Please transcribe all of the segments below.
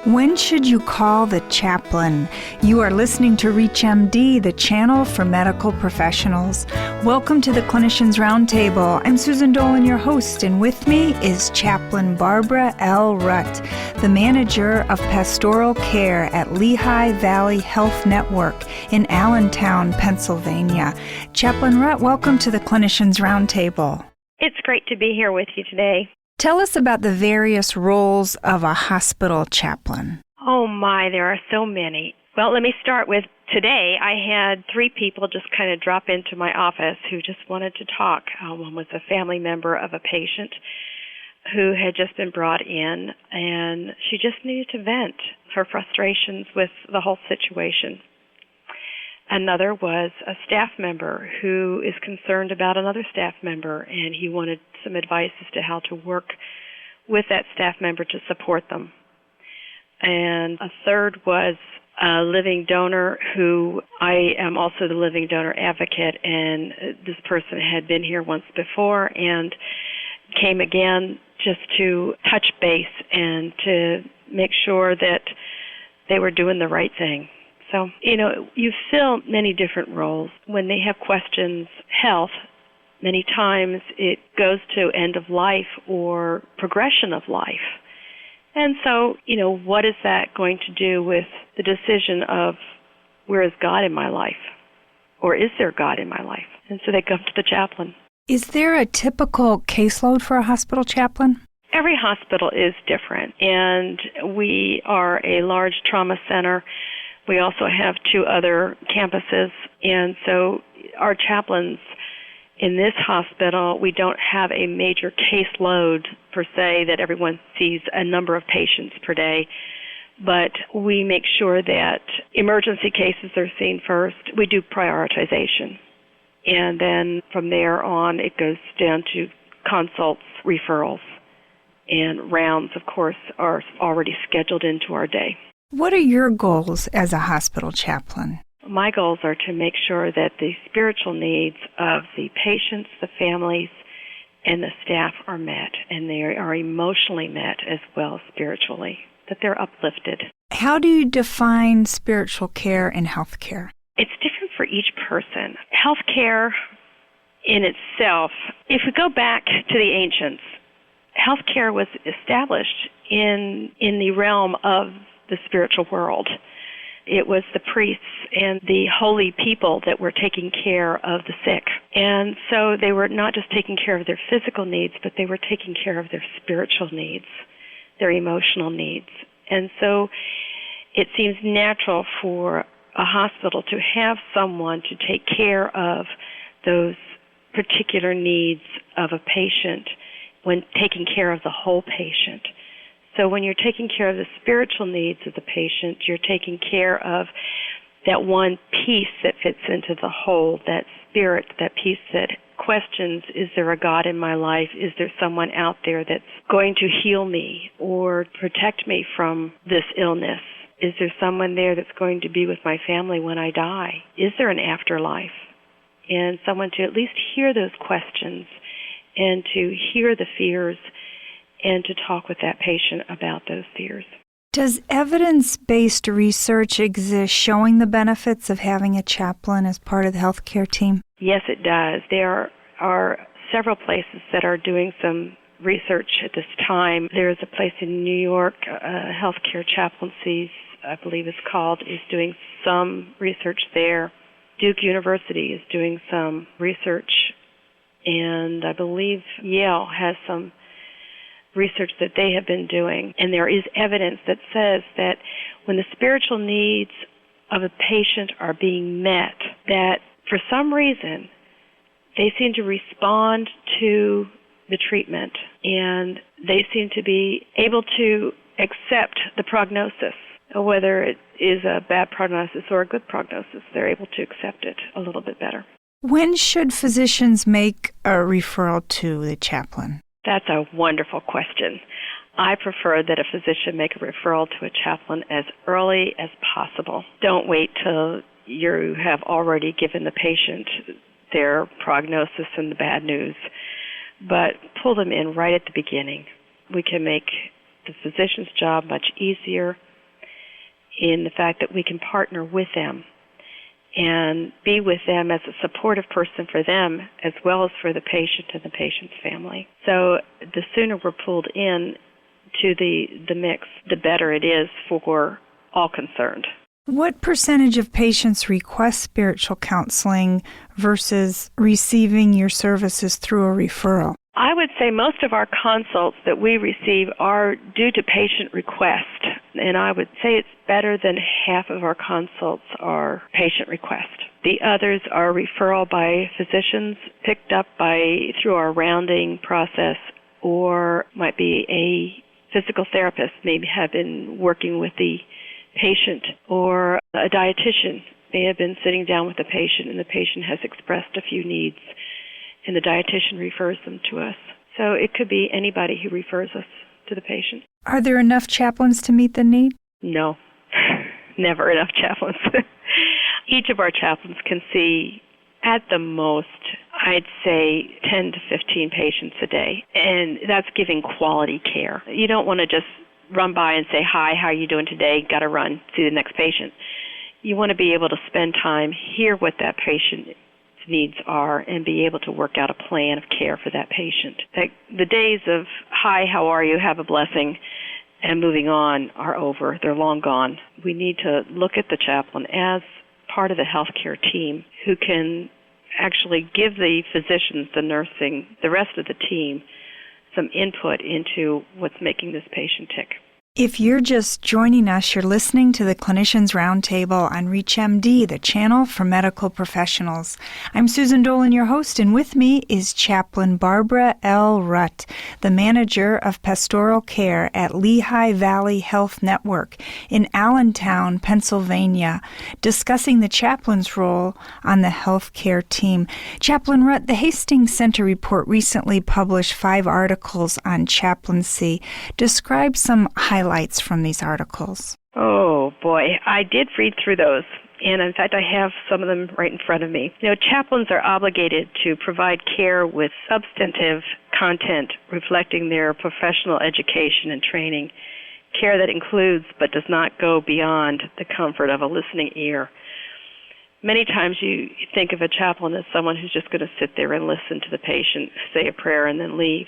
When should you call the chaplain? You are listening to ReachMD, the channel for medical professionals. Welcome to the Clinicians Roundtable. I'm Susan Dolan, your host, and with me is Chaplain Barbara Rutt, the manager of Pastoral Care at Lehigh Valley Health Network in Allentown, Pennsylvania. Chaplain Rutt, welcome to the Clinicians Roundtable. It's great to be here with you today. Tell us about the various roles of a hospital chaplain. Oh my, there are so many. Well, let me start with today. I had 3 people just kind of drop into my office who just wanted to talk. One was a family member of a patient who had just been brought in, and she just needed to vent her frustrations with the whole situation. Another was a staff member who is concerned about another staff member, and he wanted some advice as to how to work with that staff member to support them. And a third was a living donor who I am also the living donor advocate, and this person had been here once before and came again just to touch base and to make sure that they were doing the right thing. So, you fill many different roles. When they have questions, health, many times it goes to end of life or progression of life. And so, what is that going to do with the decision of where is God in my life? Or is there God in my life? And so they come to the chaplain. Is there a typical caseload for a hospital chaplain? Every hospital is different, and we are a large trauma center. We also have 2 other campuses, and so our chaplains in this hospital, we don't have a major caseload per se that everyone sees a number of patients per day, but we make sure that emergency cases are seen first. We do prioritization, and then from there on it goes down to consults, referrals, and rounds, of course, are already scheduled into our day. What are your goals as a hospital chaplain? My goals are to make sure that the spiritual needs of the patients, the families, and the staff are met, and they are emotionally met as well as spiritually, that they're uplifted. How do you define spiritual care and health care? It's different for each person. Health care in itself, if we go back to the ancients, health care was established in the realm of the spiritual world. It was the priests and the holy people that were taking care of the sick. And so they were not just taking care of their physical needs, but they were taking care of their spiritual needs, their emotional needs. And so it seems natural for a hospital to have someone to take care of those particular needs of a patient when taking care of the whole patient. So when you're taking care of the spiritual needs of the patient, you're taking care of that one piece that fits into the whole, that spirit, that piece that questions, is there a God in my life? Is there someone out there that's going to heal me or protect me from this illness? Is there someone there that's going to be with my family when I die? Is there an afterlife? And someone to at least hear those questions and to hear the fears and to talk with that patient about those fears. Does evidence-based research exist showing the benefits of having a chaplain as part of the healthcare team? Yes, it does. There are several places that are doing some research at this time. There is a place in New York, Healthcare Chaplaincies, I believe it's called, is doing some research there. Duke University is doing some research, and I believe Yale has some research that they have been doing, and there is evidence that says that when the spiritual needs of a patient are being met, that for some reason they seem to respond to the treatment, and they seem to be able to accept the prognosis, whether it is a bad prognosis or a good prognosis. They're able to accept it a little bit better. When should physicians make a referral to the chaplain? That's a wonderful question. I prefer that a physician make a referral to a chaplain as early as possible. Don't wait till you have already given the patient their prognosis and the bad news, but pull them in right at the beginning. We can make the physician's job much easier in the fact that we can partner with them and be with them as a supportive person for them as well as for the patient and the patient's family. So the sooner we're pulled in to the mix, the better it is for all concerned. What percentage of patients request spiritual counseling versus receiving your services through a referral? I would say most of our consults that we receive are due to patient request, and I would say it's better than half of our consults are patient request. The others are referral by physicians, picked up through our rounding process, or might be a physical therapist, maybe have been working with the patient, or a dietitian may have been sitting down with the patient and the patient has expressed a few needs and the dietitian refers them to us. So it could be anybody who refers us to the patient. Are there enough chaplains to meet the need? No, never enough chaplains. Each of our chaplains can see at the most, I'd say 10 to 15 patients a day, and that's giving quality care. You don't want to just run by and say, hi, how are you doing today? Got to run, see the next patient. You want to be able to spend time, hear what that patient's needs are, and be able to work out a plan of care for that patient. The days of, hi, how are you, have a blessing, and moving on are over. They're long gone. We need to look at the chaplain as part of the healthcare team who can actually give the physicians, the nursing, the rest of the team some input into what's making this patient tick. If you're just joining us, you're listening to the Clinicians Roundtable on ReachMD, the channel for medical professionals. I'm Susan Dolan, your host, and with me is Chaplain Barbara Rutt, the manager of Pastoral Care at Lehigh Valley Health Network in Allentown, Pennsylvania, discussing the chaplain's role on the healthcare team. Chaplain Rutt, the Hastings Center report recently published 5 articles on chaplaincy. Describe some highlights from these articles. Oh, boy. I did read through those, and in fact, I have some of them right in front of me. Chaplains are obligated to provide care with substantive content reflecting their professional education and training, care that includes but does not go beyond the comfort of a listening ear. Many times you think of a chaplain as someone who's just going to sit there and listen to the patient, say a prayer, and then leave.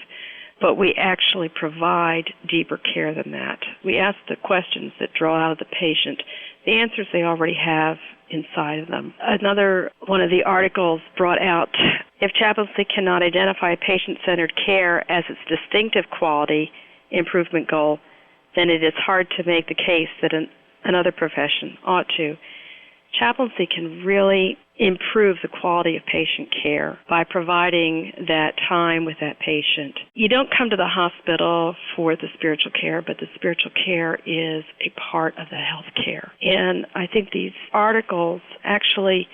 But we actually provide deeper care than that. We ask the questions that draw out of the patient the answers they already have inside of them. Another one of the articles brought out, if chaplaincy cannot identify patient-centered care as its distinctive quality improvement goal, then it is hard to make the case that another profession ought to. Chaplaincy can really improve the quality of patient care by providing that time with that patient. You don't come to the hospital for the spiritual care, but the spiritual care is a part of the health care. And I think these articles actually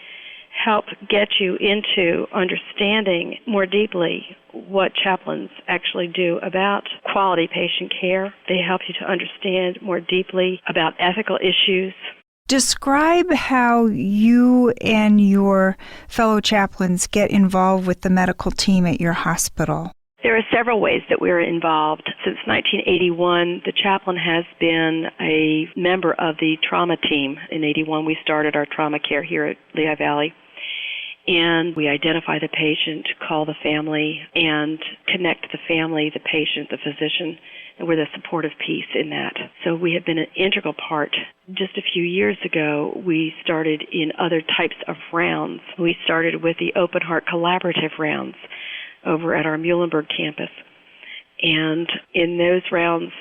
help get you into understanding more deeply what chaplains actually do about quality patient care. They help you to understand more deeply about ethical issues. Describe how you and your fellow chaplains get involved with the medical team at your hospital. There are several ways that we're involved. Since 1981, the chaplain has been a member of the trauma team. In 81, we started our trauma care here at Lehigh Valley. And we identify the patient, call the family, and connect the family, the patient, the physician, and we're the supportive piece in that. So we have been an integral part. Just a few years ago, we started in other types of rounds. We started with the open heart collaborative rounds over at our Muhlenberg campus. And in those rounds,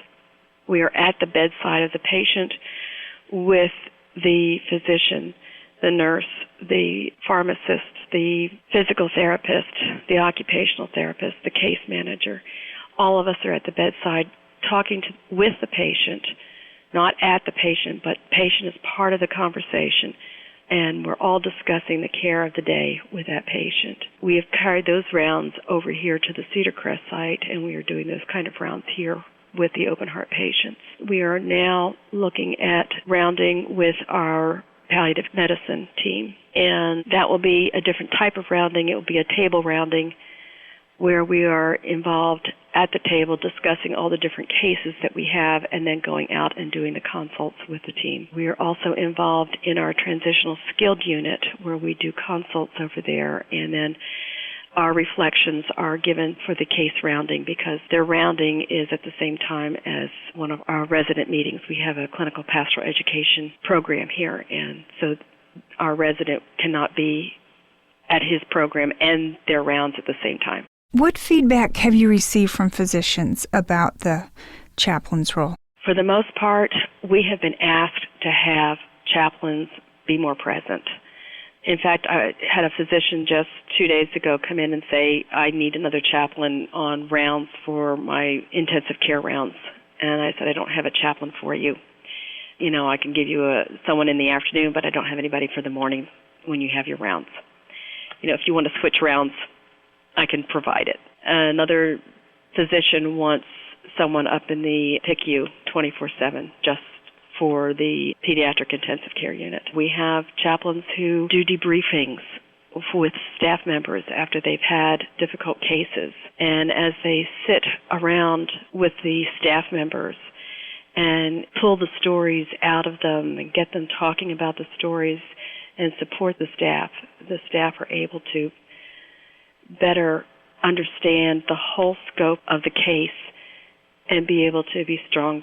we are at the bedside of the patient with the physician, the nurse, the pharmacist, the physical therapist, the occupational therapist, the case manager. All of us are at the bedside talking with the patient, not at the patient, but patient is part of the conversation, and we're all discussing the care of the day with that patient. We have carried those rounds over here to the Cedar Crest site, and we are doing those kind of rounds here with the open heart patients. We are now looking at rounding with our palliative medicine team, and that will be a different type of rounding. It will be a table rounding where we are involved at the table discussing all the different cases that we have and then going out and doing the consults with the team. We are also involved in our transitional skilled unit where we do consults over there, and then our reflections are given for the case rounding because their rounding is at the same time as one of our resident meetings. We have a clinical pastoral education program here, and so our resident cannot be at his program and their rounds at the same time. What feedback have you received from physicians about the chaplain's role? For the most part, we have been asked to have chaplains be more present. In fact, I had a physician just 2 days ago come in and say, I need another chaplain on rounds for my intensive care rounds. And I said, I don't have a chaplain for you. You know, I can give you someone in the afternoon, but I don't have anybody for the morning when you have your rounds. You know, if you want to switch rounds, I can provide it. Another physician wants someone up in the PICU 24/7 just for the pediatric intensive care unit. We have chaplains who do debriefings with staff members after they've had difficult cases. And as they sit around with the staff members and pull the stories out of them and get them talking about the stories and support the staff are able to better understand the whole scope of the case and be able to be strong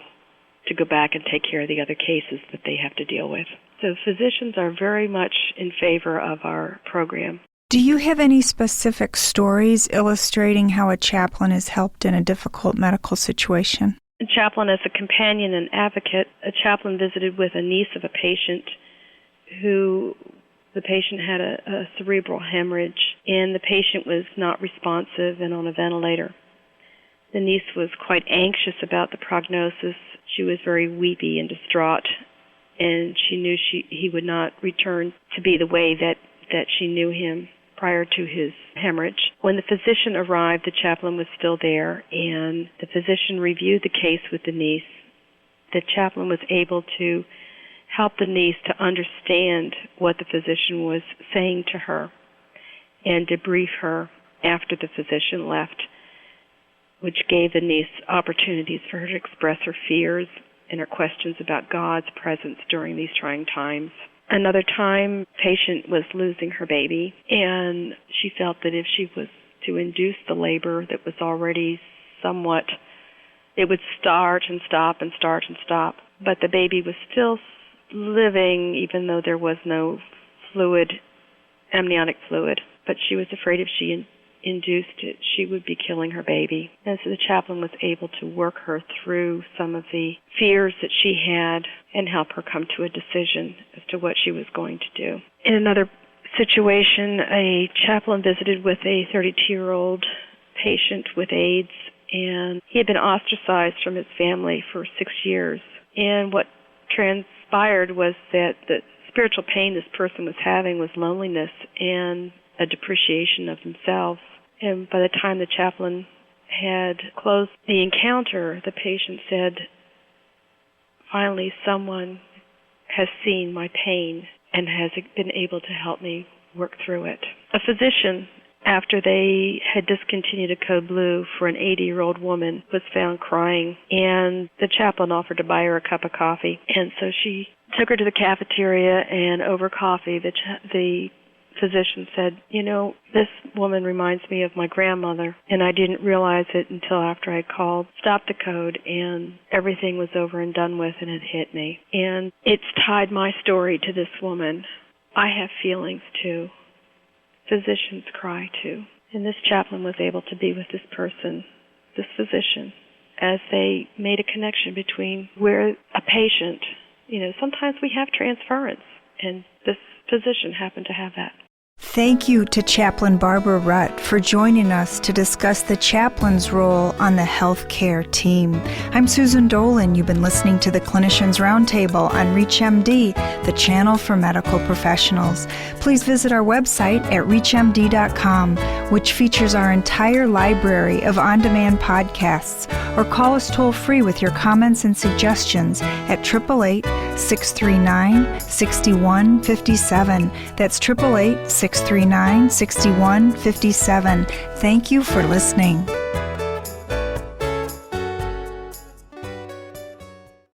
to go back and take care of the other cases that they have to deal with. So physicians are very much in favor of our program. Do you have any specific stories illustrating how a chaplain has helped in a difficult medical situation? A chaplain as a companion and advocate, a chaplain visited with a niece of a patient who the patient had a cerebral hemorrhage, and the patient was not responsive and on a ventilator. The niece was quite anxious about the prognosis. She was very weepy and distraught, and she knew he would not return to be the way that she knew him prior to his hemorrhage. When the physician arrived, the chaplain was still there, and the physician reviewed the case with the niece. The chaplain was able to help the niece to understand what the physician was saying to her and debrief her after the physician left, which gave the niece opportunities for her to express her fears and her questions about God's presence during these trying times. Another time, the patient was losing her baby, and she felt that if she was to induce the labor that was already somewhat, it would start and stop and start and stop. But the baby was still living, even though there was no fluid, amniotic fluid. But she was afraid if she induced it, she would be killing her baby. And so the chaplain was able to work her through some of the fears that she had and help her come to a decision as to what she was going to do. In another situation, a chaplain visited with a 32-year-old patient with AIDS, and he had been ostracized from his family for 6 years. And what transpired was that the spiritual pain this person was having was loneliness and a depreciation of themselves. And by the time the chaplain had closed the encounter, the patient said, finally someone has seen my pain and has been able to help me work through it. A physician, after they had discontinued a code blue for an 80-year-old woman, was found crying, and the chaplain offered to buy her a cup of coffee. And so she took her to the cafeteria, and over coffee, the physician said, you know, this woman reminds me of my grandmother, and I didn't realize it until after I called, stopped the code, and everything was over and done with, and it hit me. And it's tied my story to this woman. I have feelings too. Physicians cry too. And this chaplain was able to be with this person, this physician, as they made a connection between where a patient, you know, sometimes we have transference, and this physician happened to have that. Thank you to Chaplain Barbara Rutt for joining us to discuss the chaplain's role on the healthcare team. I'm Susan Dolan. You've been listening to the Clinicians Roundtable on ReachMD, the channel for medical professionals. Please visit our website at reachmd.com, which features our entire library of on-demand podcasts, or call us toll-free with your comments and suggestions at 888-639-6157. That's 888-639-6157. Thank you for listening.